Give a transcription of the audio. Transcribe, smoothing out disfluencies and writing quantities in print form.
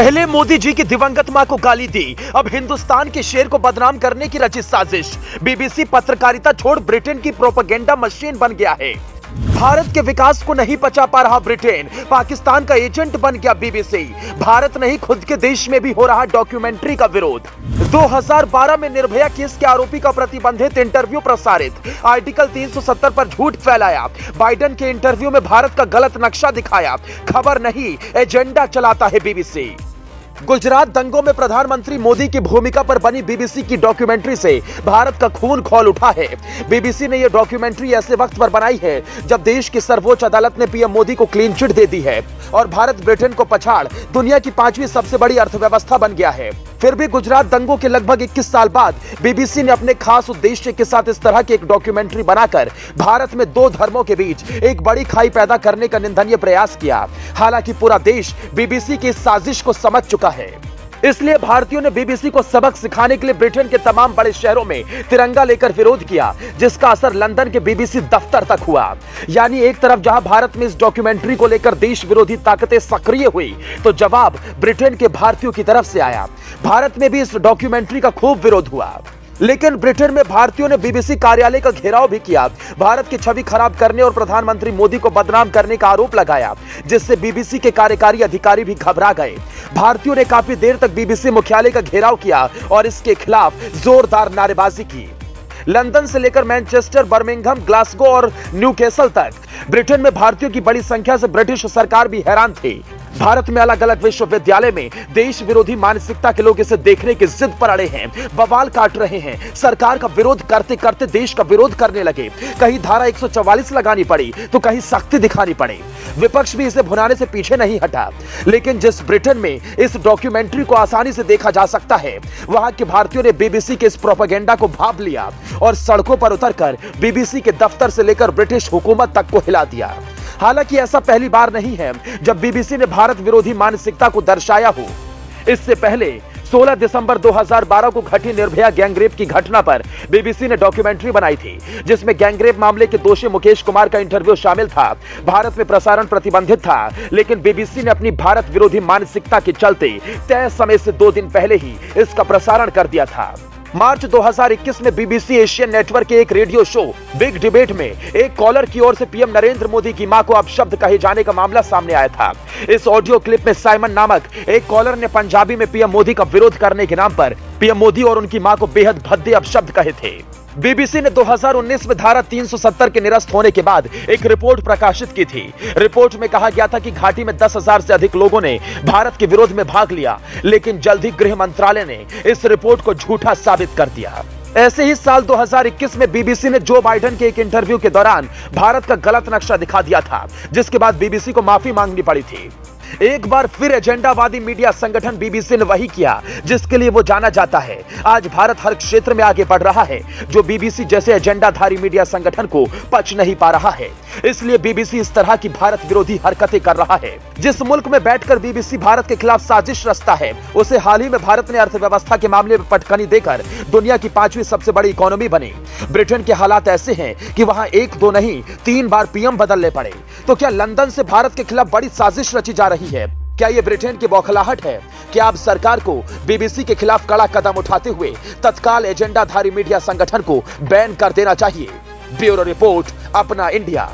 पहले मोदी जी की दिवंगत मां को गाली दी, अब हिंदुस्तान के शेर को बदनाम करने की रची साजिश। बीबीसी पत्रकारिता छोड़ ब्रिटेन की प्रोपेगेंडा मशीन बन गया है। भारत के विकास को नहीं पचा पा रहा ब्रिटेन, पाकिस्तान का एजेंट बन गया बीबीसी। भारत नहीं, खुद के देश में भी हो रहा डॉक्यूमेंट्री का विरोध। 2012 में निर्भया केस के आरोपी का प्रतिबंधित इंटरव्यू प्रसारित, आर्टिकल 370 पर झूठ फैलाया, बाइडेन के इंटरव्यू में भारत का गलत नक्शा दिखाया। खबर नहीं, एजेंडा चलाता है बीबीसी। गुजरात दंगों में प्रधानमंत्री मोदी की भूमिका पर बनी बीबीसी की डॉक्यूमेंट्री से भारत का खून खौल उठा है। बीबीसी ने यह डॉक्यूमेंट्री ऐसे वक्त पर बनाई है जब देश की सर्वोच्च अदालत ने पीएम मोदी को क्लीन चिट दे दी है और भारत ब्रिटेन को पछाड़ दुनिया की 5वीं सबसे बड़ी अर्थव्यवस्था बन गया है। फिर भी गुजरात दंगों के लगभग 21 साल बाद बीबीसी ने अपने खास उद्देश्य के साथ इस तरह की एक डॉक्यूमेंट्री बनाकर भारत में दो धर्मों के बीच एक बड़ी खाई पैदा करने का निंदनीय प्रयास किया। हालांकि पूरा देश बीबीसी की इस साजिश को समझ चुका है, इसलिए भारतीयों ने बीबीसी को सबक सिखाने के लिए ब्रिटेन के तमाम बड़े शहरों में तिरंगा लेकर विरोध किया, जिसका असर लंदन के बीबीसी दफ्तर तक हुआ। यानी एक तरफ जहां भारत में इस डॉक्यूमेंट्री को लेकर देश विरोधी ताकतें सक्रिय हुई, तो जवाब ब्रिटेन के भारतीयों की तरफ से आया। भारत में भी इस डॉक्यूमेंट्री का खूब विरोध हुआ, लेकिन ब्रिटेन में भारतीयों ने बीबीसी कार्यालय का घेराव भी किया, भारत की छवि खराब करने और प्रधानमंत्री मोदी को बदनाम करने का आरोप लगाया, जिससे बीबीसी के कार्यकारी अधिकारी भी घबरा गए। भारतीयों ने काफी देर तक बीबीसी मुख्यालय का घेराव किया और इसके खिलाफ जोरदार नारेबाजी की। लंदन से लेकर मैनचेस्टर, बर्मिंघम, ग्लासगो और न्यूकैसल तक ब्रिटेन में भारतीयों की बड़ी संख्या से ब्रिटिश सरकार भी हैरान थी। भारत में अलग अलग विश्वविद्यालय में देश विरोधी मानसिकता के लोग इसे देखने की जिद पर अड़े हैं, बवाल काट रहे हैं। सरकार का विरोध करते करते देश का विरोध करने लगे। कहीं धारा 144 लगानी पड़ी तो कहीं सख्ती दिखानी पड़ी। विपक्ष भी इसे भुनाने से पीछे नहीं हटा। लेकिन जिस ब्रिटेन में इस डॉक्यूमेंट्री को आसानी से देखा जा सकता है, वहां के भारतीयों ने बीबीसी के इस प्रोपेगेंडा को भांप लिया और सड़कों पर उतरकर बीबीसी के दफ्तर से लेकर ब्रिटिश हुकूमत तक को हिला दिया। हालांकि ऐसा पहली बार नहीं है जब बीबीसी ने भारत विरोधी मानसिकता को दर्शाया हो। इससे पहले 16 दिसंबर 2012 को घटी निर्भया गैंगरेप की घटना पर बीबीसी ने डॉक्यूमेंट्री बनाई थी, जिसमें गैंगरेप मामले के दोषी मुकेश कुमार का इंटरव्यू शामिल था। भारत में प्रसारण प्रतिबंधित था, लेकिन बीबीसी ने अपनी भारत विरोधी मानसिकता के चलते तय समय से 2 दिन पहले ही इसका प्रसारण कर दिया था। मार्च 2021 में बीबीसी एशियन नेटवर्क के एक रेडियो शो बिग डिबेट में एक कॉलर की ओर से पीएम नरेंद्र मोदी की मां को अपशब्द कहे जाने का मामला सामने आया था। इस ऑडियो क्लिप में साइमन नामक एक कॉलर ने पंजाबी में पीएम मोदी का विरोध करने के नाम पर पीएम मोदी और उनकी मां को बेहद भद्दे अपशब्द कहे थे। बीबीसी ने 2019 में धारा 370 के निरस्त होने के बाद एक रिपोर्ट प्रकाशित की थी। रिपोर्ट में कहा गया था कि घाटी में 10,000 से अधिक लोगों ने भारत के विरोध में भाग लिया, लेकिन जल्द ही गृह मंत्रालय ने इस रिपोर्ट को झूठा साबित कर दिया। ऐसे ही साल 2021 में बीबीसी ने जो बाइडेन के एक इंटरव्यू के दौरान भारत का गलत नक्शा दिखा दिया था, जिसके बाद बीबीसी को माफी मांगनी पड़ी थी। एक बार फिर एजेंडावादी मीडिया संगठन बीबीसी ने वही किया जिसके लिए वो जाना जाता है। आज भारत हर क्षेत्र में आगे बढ़ रहा है, जो बीबीसी जैसे एजेंडाधारी मीडिया संगठन को पच नहीं पा रहा है। इसलिए बीबीसी इस तरह की भारत विरोधी हरकतें कर रहा है। जिस मुल्क में बैठकर बीबीसी भारत के खिलाफ साजिश रचता है, उसे हाल ही में भारत ने अर्थव्यवस्था के मामले में पटकनी देकर दुनिया की 5वीं सबसे बड़ी इकोनॉमी बनी। ब्रिटेन के हालात ऐसे हैं कि वहां 1 2 नहीं 3 बार पीएम बदलने पड़े। तो क्या लंदन से भारत के खिलाफ बड़ी साजिश रची जा रही है? क्या ये ब्रिटेन की बौखलाहट है? क्या अब सरकार को बीबीसी के खिलाफ कड़ा कदम उठाते हुए तत्काल एजेंडाधारी मीडिया संगठन को बैन कर देना चाहिए? ब्यूरो रिपोर्ट, अपना इंडिया।